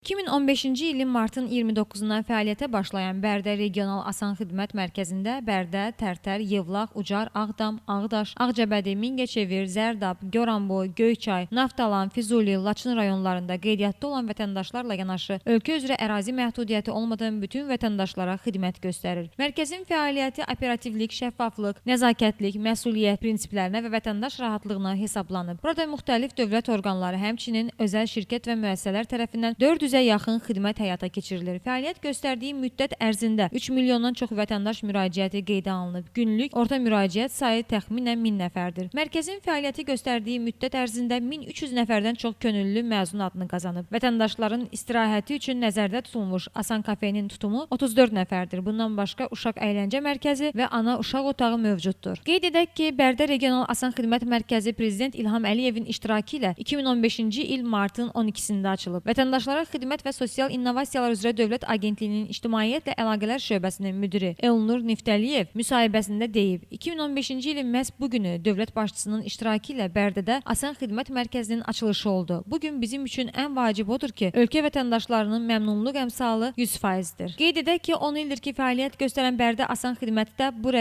2015-ci ilin martın 29-dan fəaliyyətə başlayan Bərdə Regional Asan Xidmət Mərkəzində Bərdə, Tərtər, Yevlax, Ucar, Ağdam, Ağdaş, Ağcabədi, Mingəçevir, Zərdab, Goranboy, Göyçay, Naftalan, Füzuli, Laçın rayonlarında qeydiyyatda olan vətəndaşlarla yanaşı ölkə üzrə ərazi məhdudiyyəti olmadan bütün vətəndaşlara xidmət göstərir. Mərkəzin fəaliyyəti operativlik, şəffaflıq, nəzakətlik, məsuliyyət prinsiplərinə və vətəndaş rahatlığına hesablanıb. Burada müxtəlif dövlət orqanları, həmçinin özəl şirkət və müəssisələr tərəfindən 400-ə yaxın xidmət həyata keçirilir. Fəaliyyət göstərdiyi müddət ərzində 3 milyondan çox vətəndaş müraciəti qeydə alınıb. Günlük orta müraciət sayı təxminən 1000 nəfərdir. Mərkəzin fəaliyyəti göstərdiyi müddət ərzində 1300 nəfərdən çox könüllü məzun adını qazanıb. Vətəndaşların istirahəti üçün nəzərdə tutulmuş Asan kafenin tutumu 34 nəfərdir. Bundan başqa uşaq əyləncə mərkəzi və ana uşaq otağı mövcuddur. Qeyd edək ki, Bərdə Regional Asan Xidmət Mərkəzi Prezident İlham Əliyevin iştirakı ilə 2015-ci il martın 12-sində açılıb. Vətəndaşlara Xidmət və Sosial İnnovasiyalar üzrə Dövlət Agentliyinin İctimaiyyətlə Əlaqələr şöbəsinin müdiri Elnur Niftəliyev müsahibəsində deyib, 2015-ci ilin məhz bu günü dövlət başçısının iştirakı ilə Bərdədə Asan Xidmət Mərkəzinin açılışı oldu. Bugün bizim üçün ən vacib odur ki, ölkə vətəndaşlarının məmnunluq əmsalı 100%-dir. Qeyd edək ki, 10 ildir ki, fəaliyyət göstərən Bərdə Asan Xidmətdə bu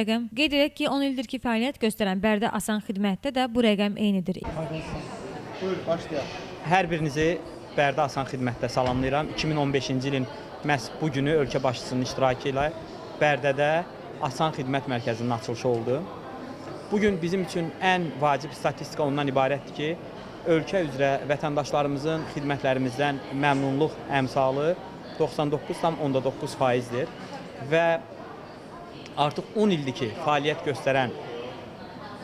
rəqəm eynidir. Buyur, başlayaq. Hər birinizi Bərdə Asan Xidmətdə salamlayıram. 2015-ci ilin məhz bu günü ölkə başçısının iştirakı ilə Bərdədə Asan Xidmət Mərkəzinin açılışı oldu. Bugün bizim üçün ən vacib statistika ondan ibarətdir ki, ölkə üzrə vətəndaşlarımızın xidmətlərimizdən məmnunluq əmsalı 99,9%-dir və artıq 10 ildir ki, fəaliyyət göstərən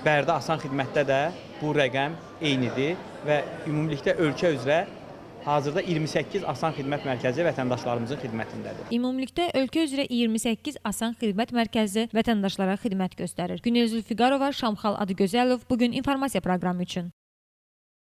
Bərdə Asan Xidmətdə də bu rəqəm eynidir və ümumilikdə ölkə üzrə hazırda 28 Asan Xidmət Mərkəzi vətəndaşlarımızın xidmətindədir. Ümumilikdə ölkə üzrə 28 Asan Xidmət Mərkəzi vətəndaşlara xidmət göstərir. Günel Zülfiqarova, Şamxal Adıgözəlov bugün informasiya proqramı üçün.